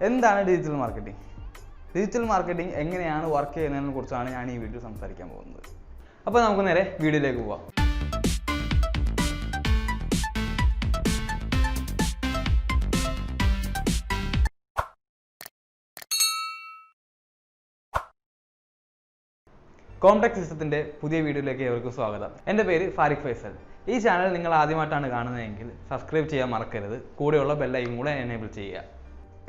എന്താണ് digital marketing? Digital marketing എങ്ങനെയാണ് work ചെയ്യുന്നതിനെ കുറിച്ചാണ് ഞാൻ ഈ വീഡിയോ സംസാരിക്കാൻ പോകുന്നത്. അപ്പോൾ നമുക്ക് നേരെ വീഡിയോയിലേക്ക് പോവാം. Comtech സിസ്റ്റത്തിന്റെ പുതിയ വീഡിയോയിലേക്ക് ഏവർക്കും സ്വാഗതം. എൻ്റെ പേര് ഫാരിഖ് ഫൈസൽ. ഈ ചാനൽ നിങ്ങൾ ആദ്യമായിട്ടാണ് കാണുന്നതെങ്കിൽ സബ്സ്ക്രൈബ് ചെയ്യാൻ മറക്കരുത്. കൂടെയുള്ള ബെൽ ഐക്കൺ കൂടെ എനേബിൾ ചെയ്യുക.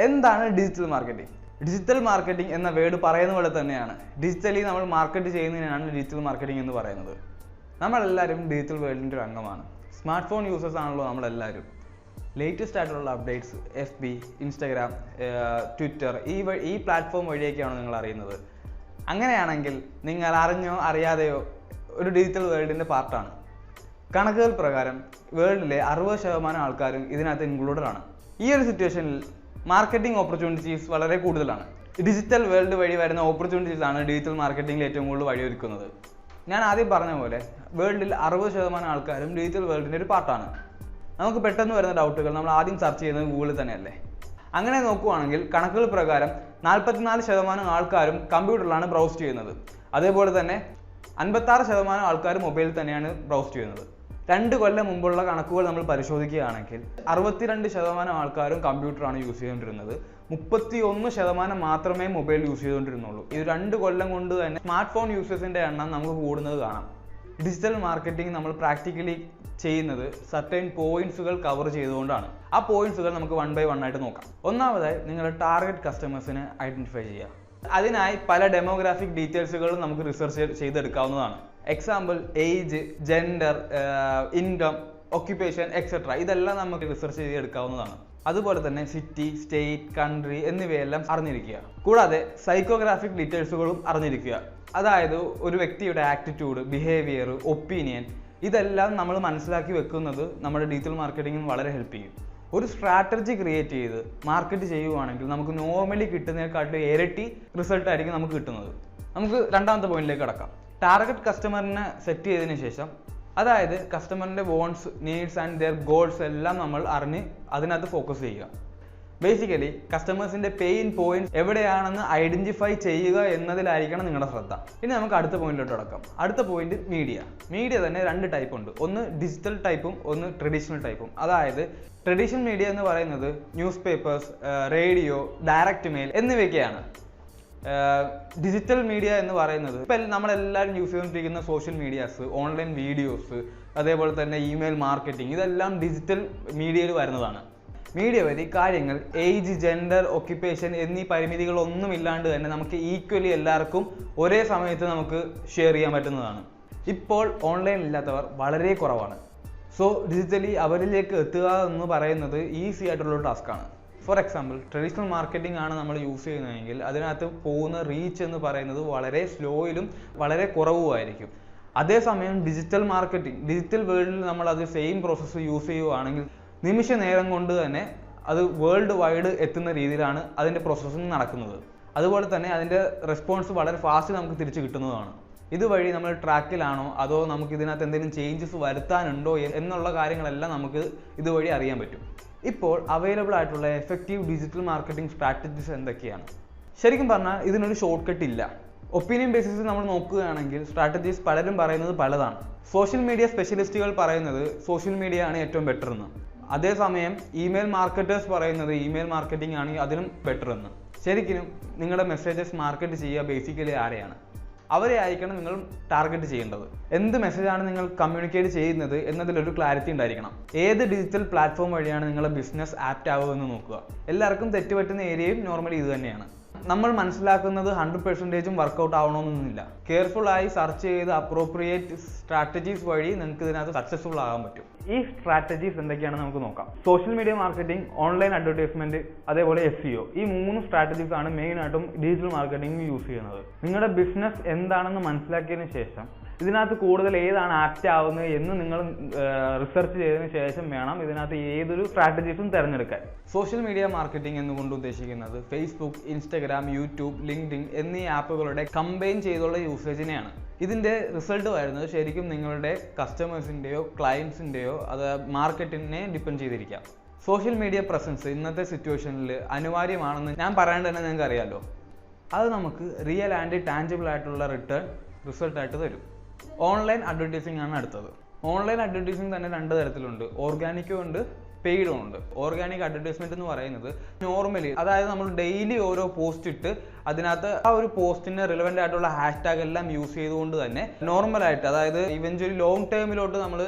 എന്താണ് ഡിജിറ്റൽ മാർക്കറ്റിംഗ്? ഡിജിറ്റൽ മാർക്കറ്റിംഗ് എന്ന വേർഡ് പറയുന്ന പോലെ തന്നെയാണ്. ഡിജിറ്റലി നമ്മൾ മാർക്കറ്റ് ചെയ്യുന്നതിനാണ് ഡിജിറ്റൽ മാർക്കറ്റിംഗ് എന്ന് പറയുന്നത്. നമ്മളെല്ലാവരും ഡിജിറ്റൽ വേൾഡിൻ്റെ ഒരു അംഗമാണ്. സ്മാർട്ട് ഫോൺ യൂസേഴ്സ് ആണല്ലോ നമ്മളെല്ലാവരും. ലേറ്റസ്റ്റ് ആയിട്ടുള്ള അപ്ഡേറ്റ്സ് FB, ഇൻസ്റ്റാഗ്രാം, ട്വിറ്റർ ഈ പ്ലാറ്റ്ഫോം വഴിയൊക്കെയാണ് നിങ്ങൾ അറിയുന്നത്. അങ്ങനെയാണെങ്കിൽ നിങ്ങൾ അറിഞ്ഞോ അറിയാതെയോ ഒരു ഡിജിറ്റൽ വേൾഡിൻ്റെ പാർട്ടാണ്. കണക്കുകൾ പ്രകാരം വേൾഡിലെ 60% ആൾക്കാരും ഇതിനകത്ത് ഇൻക്ലൂഡഡ് ആണ്. ഈ ഒരു സിറ്റുവേഷനിൽ മാർക്കറ്റിംഗ് ഓപ്പർച്യൂണിറ്റീസ് വളരെ കൂടുതലാണ്. ഡിജിറ്റൽ വേൾഡ് വഴി വരുന്ന ഓപ്പർച്യൂണിറ്റീസ് ആണ് ഡിജിറ്റൽ മാർക്കറ്റിംഗിൽ ഏറ്റവും കൂടുതൽ വഴിയൊരുക്കുന്നത്. ഞാൻ ആദ്യം പറഞ്ഞ പോലെ വേൾഡിൽ 60% ആൾക്കാരും ഡിജിറ്റൽ വേൾഡിൻ്റെ ഒരു പാർട്ടാണ്. നമുക്ക് പെട്ടെന്ന് വരുന്ന ഡൗട്ടുകൾ നമ്മൾ ആദ്യം സെർച്ച് ചെയ്യുന്നത് ഗൂഗിളിൽ തന്നെയല്ലേ. അങ്ങനെ നോക്കുവാണെങ്കിൽ കണക്കുകൾ പ്രകാരം 44% ആൾക്കാരും കമ്പ്യൂട്ടറിലാണ് ബ്രൗസ് ചെയ്യുന്നത്. അതേപോലെ തന്നെ 56% ആൾക്കാർ മൊബൈലിൽ തന്നെയാണ് ബ്രൗസ് ചെയ്യുന്നത്. 2 കൊല്ലം മുമ്പുള്ള കണക്കുകൾ നമ്മൾ പരിശോധിക്കുകയാണെങ്കിൽ 62% ആൾക്കാരും കമ്പ്യൂട്ടറാണ് യൂസ് ചെയ്തുകൊണ്ടിരുന്നത്. 31% മാത്രമേ മൊബൈൽ യൂസ് ചെയ്തുകൊണ്ടിരുന്നുള്ളൂ. ഇത് 2 കൊല്ലം കൊണ്ട് തന്നെ സ്മാർട്ട് ഫോൺ യൂസേഴ്സിൻ്റെ എണ്ണം നമുക്ക് കൂടുന്നത് കാണാം. ഡിജിറ്റൽ മാർക്കറ്റിംഗ് നമ്മൾ പ്രാക്ടിക്കലി ചെയ്യുന്നത് സർട്ടൻ പോയിന്റ്സുകൾ കവർ ചെയ്തുകൊണ്ടാണ്. ആ പോയിന്റ്സുകൾ നമുക്ക് 1 by 1 ആയിട്ട് നോക്കാം. ഒന്നാമതായി നിങ്ങളുടെ ടാർഗറ്റ് കസ്റ്റമേഴ്സിനെ ഐഡന്റിഫൈ ചെയ്യുക. അതിനായി പല ഡെമോഗ്രാഫിക് ഡീറ്റെയിൽസുകളും നമുക്ക് റിസർച്ച് ചെയ്തെടുക്കാവുന്നതാണ്. Example age, gender, income, occupation etcetera ഇതെല്ലാം നമുക്ക് റിസർച്ച് ചെയ്തെടുക്കാവുന്നതാണ്. അതുപോലെ തന്നെ സിറ്റി, സ്റ്റേറ്റ്, കൺട്രി എന്നിവയെല്ലാം അറിഞ്ഞിരിക്കുക. കൂടാതെ സൈക്കോഗ്രാഫിക് ഡീറ്റെയിൽസുകളും അറിഞ്ഞിരിക്കുക. അതായത് ഒരു വ്യക്തിയുടെ ആറ്റിറ്റ്യൂഡ്, ബിഹേവിയർ, ഒപ്പീനിയൻ ഇതെല്ലാം നമ്മൾ മനസ്സിലാക്കി വെക്കുന്നത് നമ്മുടെ ഡിജിറ്റൽ മാർക്കറ്റിംഗിന് വളരെ ഹെൽപ്പ് ചെയ്യും. ഒരു സ്ട്രാറ്റജി ക്രിയേറ്റ് ചെയ്ത് മാർക്കറ്റ് ചെയ്യുവാണെങ്കിൽ നമുക്ക് നോർമലി കിട്ടുന്നതിനെക്കാട്ടിലും ഇരട്ടി റിസൾട്ടായിരിക്കും നമുക്ക് കിട്ടുന്നത്. നമുക്ക് രണ്ടാമത്തെ പോയിന്റിലേക്ക് കടക്കാം. ടാർഗറ്റ് കസ്റ്റമറിനെ സെറ്റ് ചെയ്തതിന് ശേഷം, അതായത് കസ്റ്റമറിൻ്റെ വോൺസ്, നീഡ്സ് ആൻഡ് ദെയർ ഗോൾസ് എല്ലാം നമ്മൾ അറിഞ്ഞ് അതിനകത്ത് ഫോക്കസ് ചെയ്യുക. ബേസിക്കലി കസ്റ്റമേഴ്സിൻ്റെ പെയിൻ പോയിന്റ്സ് എവിടെയാണെന്ന് ഐഡന്റിഫൈ ചെയ്യുക എന്നതിലായിരിക്കണം നിങ്ങളുടെ ശ്രദ്ധ. ഇനി നമുക്ക് അടുത്ത പോയിന്റിലോട്ട് കടക്കാം. അടുത്ത പോയിന്റ് മീഡിയ തന്നെ 2 ടൈപ്പ് ഉണ്ട്. ഒന്ന് ഡിജിറ്റൽ ടൈപ്പും ഒന്ന് ട്രഡീഷണൽ ടൈപ്പും. അതായത് ട്രഡീഷണൽ മീഡിയ എന്ന് പറയുന്നത് news papers, radio, direct mail എന്നിവയൊക്കെയാണ്. ഡിജിറ്റൽ മീഡിയ എന്ന് പറയുന്നത് ഇപ്പം നമ്മളെല്ലാവരും യൂസ് ചെയ്തുകൊണ്ടിരിക്കുന്ന സോഷ്യൽ മീഡിയാസ്, ഓൺലൈൻ വീഡിയോസ്, അതേപോലെ തന്നെ ഇമെയിൽ മാർക്കറ്റിംഗ് ഇതെല്ലാം ഡിജിറ്റൽ മീഡിയയിൽ വരുന്നതാണ്. മീഡിയ വഴി കാര്യങ്ങൾ ഏജ്, ജെൻഡർ, ഓക്യുപ്പേഷൻ എന്നീ പരിമിതികളൊന്നും ഇല്ലാണ്ട് തന്നെ നമുക്ക് ഈക്വലി എല്ലാവർക്കും ഒരേ സമയത്ത് നമുക്ക് ഷെയർ ചെയ്യാൻ പറ്റുന്നതാണ്. ഇപ്പോൾ ഓൺലൈൻ ഇല്ലാത്തവർ വളരെ കുറവാണ്. സോ ഡിജിറ്റലി അവരിലേക്ക് എത്തുക എന്ന് പറയുന്നത് ഈസി ആയിട്ടുള്ള ടാസ്ക്കാണ്. ഫോർ എക്സാമ്പിൾ ട്രഡീഷണൽ മാർക്കറ്റിംഗ് ആണ് നമ്മൾ യൂസ് ചെയ്യുന്നതെങ്കിൽ അതിനകത്ത് പോകുന്ന റീച്ച് എന്ന് പറയുന്നത് വളരെ സ്ലോയിലും വളരെ കുറവുമായിരിക്കും. അതേസമയം ഡിജിറ്റൽ മാർക്കറ്റിംഗ്, ഡിജിറ്റൽ വേൾഡിൽ നമ്മൾ അത് സെയിം പ്രോസസ്സ് യൂസ് ചെയ്യുകയാണെങ്കിൽ നിമിഷ നേരം കൊണ്ട് തന്നെ അത് വേൾഡ് വൈഡ് എത്തുന്ന രീതിയിലാണ് അതിൻ്റെ പ്രോസസ്സിങ് നടക്കുന്നത്. അതുപോലെ തന്നെ അതിൻ്റെ റെസ്പോൺസ് വളരെ ഫാസ്റ്റ് നമുക്ക് തിരിച്ച് കിട്ടുന്നതാണ്. ഇതുവഴി നമ്മൾ ട്രാക്കിലാണോ അതോ നമുക്ക് ഇതിനകത്ത് എന്തെങ്കിലും ചേഞ്ചസ് വരുത്താനുണ്ടോ എന്നുള്ള കാര്യങ്ങളെല്ലാം നമുക്ക് ഇതുവഴി അറിയാൻ പറ്റും. ഇപ്പോൾ അവൈലബിൾ ആയിട്ടുള്ള എഫക്റ്റീവ് ഡിജിറ്റൽ മാർക്കറ്റിംഗ് സ്ട്രാറ്റജീസ് എന്തൊക്കെയാണ്? ശരിക്കും പറഞ്ഞാൽ ഇതിനൊരു ഷോർട്ട് കട്ട് ഇല്ല. ഒപ്പീനിയൻ ബേസിസിൽ നമ്മൾ നോക്കുകയാണെങ്കിൽ സ്ട്രാറ്റജീസ് പലരും പറയുന്നത് പലതാണ്. സോഷ്യൽ മീഡിയ സ്പെഷ്യലിസ്റ്റുകൾ പറയുന്നത് സോഷ്യൽ മീഡിയ ആണ് ഏറ്റവും ബെറ്റർ എന്ന്. അതേസമയം ഇമെയിൽ മാർക്കറ്റേഴ്സ് പറയുന്നത് ഇമെയിൽ മാർക്കറ്റിംഗ് ആണ് അതിലും ബെറ്റർ എന്ന്. ശരിക്കും നിങ്ങളുടെ മെസ്സേജസ് മാർക്കറ്റ് ചെയ്യുക ബേസിക്കലി ആരെയാണ്? അവരെ ആയിരിക്കണം നിങ്ങൾ ടാർഗറ്റ് ചെയ്യേണ്ടത്. എന്ത് മെസ്സേജാണ് നിങ്ങൾ കമ്മ്യൂണിക്കേറ്റ് ചെയ്യുന്നത് എന്നതിലൊരു ക്ലാരിറ്റി ഉണ്ടായിരിക്കണം. ഏത് ഡിജിറ്റൽ പ്ലാറ്റ്ഫോം വഴിയാണ് നിങ്ങളുടെ ബിസിനസ് ആപ്റ്റ് ആവുക എന്ന് നോക്കുക. എല്ലാവർക്കും തെറ്റുപറ്റുന്ന ഏരിയയും നോർമലി ഇത് തന്നെയാണ്. നമ്മൾ മനസ്സിലാക്കുന്നത് 100% വർക്കൗട്ട് ആവണമെന്നൊന്നുമില്ല. കെയർഫുൾ ആയി സെർച്ച് ചെയ്ത് അപ്രോപ്രിയേറ്റ് സ്ട്രാറ്റജീസ് വഴി നിങ്ങൾക്ക് ഇതിനകത്ത് സക്സസ്ഫുൾ ആകാൻ പറ്റും. ഈ സ്ട്രാറ്റജീസ് എന്തൊക്കെയാണെന്ന് നമുക്ക് നോക്കാം. Social media marketing, online advertisement, അതേപോലെ SEO ഈ 3 സ്ട്രാറ്റജീസ് ആണ് മെയിനായിട്ടും ഡിജിറ്റൽ മാർക്കറ്റിംഗ് യൂസ് ചെയ്യുന്നത്. നിങ്ങളുടെ ബിസിനസ് എന്താണെന്ന് മനസ്സിലാക്കിയതിന് ശേഷം ഇതിനകത്ത് കൂടുതൽ ഏതാണ് ആപ്റ്റ് ആവുന്നത് എന്ന് നിങ്ങൾ റിസർച്ച് ചെയ്തതിന് ശേഷം വേണം ഇതിനകത്ത് ഏതൊരു സ്ട്രാറ്റജീസും തിരഞ്ഞെടുക്കാൻ. സോഷ്യൽ മീഡിയ മാർക്കറ്റിംഗ് എന്നുകൊണ്ട് ഉദ്ദേശിക്കുന്നത് ഫേസ്ബുക്ക്, ഇൻസ്റ്റാഗ്രാം, യൂട്യൂബ്, ലിങ്ക്ഡിൻ എന്നീ ആപ്പുകളുടെ കമ്പൈൻ ചെയ്തുള്ള യൂസേജിനെയാണ്. ഇതിൻ്റെ റിസൾട്ട് വരുന്നത് ശരിക്കും നിങ്ങളുടെ കസ്റ്റമേഴ്സിൻ്റെയോ ക്ലയൻസിൻ്റെയോ അത് മാർക്കറ്റിനെ ഡിപ്പെൻഡ് ചെയ്തിരിക്കാം. സോഷ്യൽ മീഡിയ പ്രസൻസ് ഇന്നത്തെ സിറ്റുവേഷനിൽ അനിവാര്യമാണെന്ന് ഞാൻ പറയാണ്ട് തന്നെ നിങ്ങൾക്ക് അറിയാമല്ലോ. അത് നമുക്ക് റിയൽ ആൻഡ് ടാഞ്ചിബിൾ ആയിട്ടുള്ള റിസൾട്ടായിട്ട് തരും. ഓൺലൈൻ അഡ്വർടൈസിംഗ് ആണ് അടുത്തത്. ഓൺലൈൻ അഡ്വർടൈസിംഗ് തന്നെ 2 തരത്തിലുണ്ട്. ഓർഗാനിക്കും ഉണ്ട്, പെയ്ഡും ഉണ്ട്. ഓർഗാനിക് അഡ്വർടൈസ്മെന്റ് എന്ന് പറയുന്നത് നോർമലി, അതായത് നമ്മൾ ഡെയിലി ഓരോ പോസ്റ്റ് ഇട്ട് അതിനകത്ത് ആ ഒരു പോസ്റ്റിന് റിലവൻ്റ് ആയിട്ടുള്ള ഹാഷ്ടാഗ് എല്ലാം യൂസ് ചെയ്തുകൊണ്ട് തന്നെ നോർമലായിട്ട്, അതായത് ഇവഞ്ച്വലി ലോങ് ടേമിലോട്ട് നമ്മൾ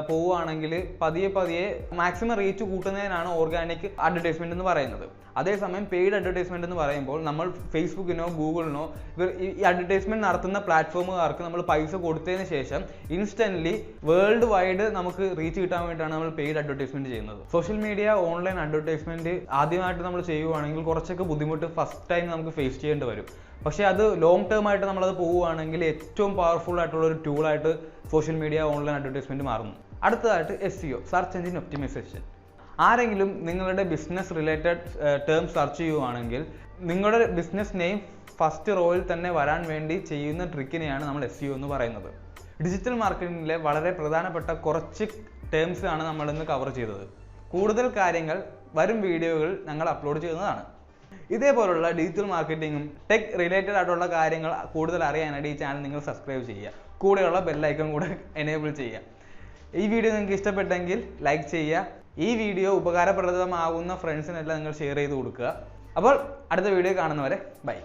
പോവുകയാണെങ്കിൽ പതിയെ മാക്സിമം റീച്ച് കൂട്ടുന്നതിനാണ് ഓർഗാനിക് അഡ്വർടൈസ്മെന്റ് എന്ന് പറയുന്നത്. അതേസമയം പെയ്ഡ് അഡ്വർടൈസ്മെന്റ് എന്ന് പറയുമ്പോൾ നമ്മൾ ഫേസ്ബുക്കിനോ ഗൂഗിളിനോ ഈ അഡ്വർടൈസ്മെന്റ് നടത്തുന്ന പ്ലാറ്റ്ഫോമുകാർക്ക് നമ്മൾ പൈസ കൊടുത്തതിന് ശേഷം ഇൻസ്റ്റന്റ്ലി വേൾഡ് വൈഡ് നമുക്ക് റീച്ച് കിട്ടാൻ വേണ്ടിയിട്ടാണ് നമ്മൾ പെയ്ഡ് അഡ്വർടൈസ്മെന്റ് ചെയ്യുന്നത്. സോഷ്യൽ മീഡിയ ഓൺലൈൻ അഡ്വർടൈസ്മെന്റ് ആദ്യമായിട്ട് നമ്മൾ ചെയ്യുവാണെങ്കിൽ കുറച്ചൊക്കെ ബുദ്ധിമുട്ട് ഫസ്റ്റ് ടൈം നമുക്ക് ഫേസ് ചെയ്യേണ്ടി വരും. പക്ഷേ അത് ലോങ് ടേം ആയിട്ട് നമ്മളത് പോവുകയാണെങ്കിൽ ഏറ്റവും പവർഫുൾ ആയിട്ടുള്ള ഒരു ടൂളായിട്ട് സോഷ്യൽ മീഡിയ ഓൺലൈൻ അഡ്വർടൈസ്മെന്റ് മാറുന്നു. അടുത്തതായിട്ട് SEO, സെർച്ച് എഞ്ചിൻ ഒപ്റ്റിമൈസേഷൻ. ആരെങ്കിലും നിങ്ങളുടെ ബിസിനസ് റിലേറ്റഡ് ടേം സെർച്ച് ചെയ്യുവാണെങ്കിൽ നിങ്ങളുടെ ബിസിനസ് നെയിം ഫസ്റ്റ് റോയിൽ തന്നെ വരാൻ വേണ്ടി ചെയ്യുന്ന ട്രിക്കിനെയാണ് നമ്മൾ SEO എന്ന് പറയുന്നത്. ഡിജിറ്റൽ മാർക്കറ്റിംഗിലെ വളരെ പ്രധാനപ്പെട്ട കുറച്ച് ടേംസ് ആണ് നമ്മൾ ഇന്ന് കവർ ചെയ്തത്. കൂടുതൽ കാര്യങ്ങൾ വരും വീഡിയോകൾ ഞങ്ങൾ അപ്ലോഡ് ചെയ്യുന്നതാണ്. ഇതേപോലുള്ള ഡിജിറ്റൽ മാർക്കറ്റിംഗും ടെക് റിലേറ്റഡ് ആയിട്ടുള്ള കാര്യങ്ങൾ കൂടുതൽ അറിയാനായിട്ട് ഈ ചാനൽ നിങ്ങൾ സബ്സ്ക്രൈബ് ചെയ്യുക. കൂടെയുള്ള ബെല്ലൈക്കൺ കൂടെ എനേബിൾ ചെയ്യുക. ഈ വീഡിയോ നിങ്ങൾക്ക് ഇഷ്ടപ്പെട്ടെങ്കിൽ ലൈക്ക് ചെയ്യുക. ഈ വീഡിയോ ഉപകാരപ്രദമാകുന്ന ഫ്രണ്ട്സിനെല്ലാം നിങ്ങൾ ഷെയർ ചെയ്ത് കൊടുക്കുക. അപ്പോൾ അടുത്ത വീഡിയോ കാണുന്നവരെ ബൈ.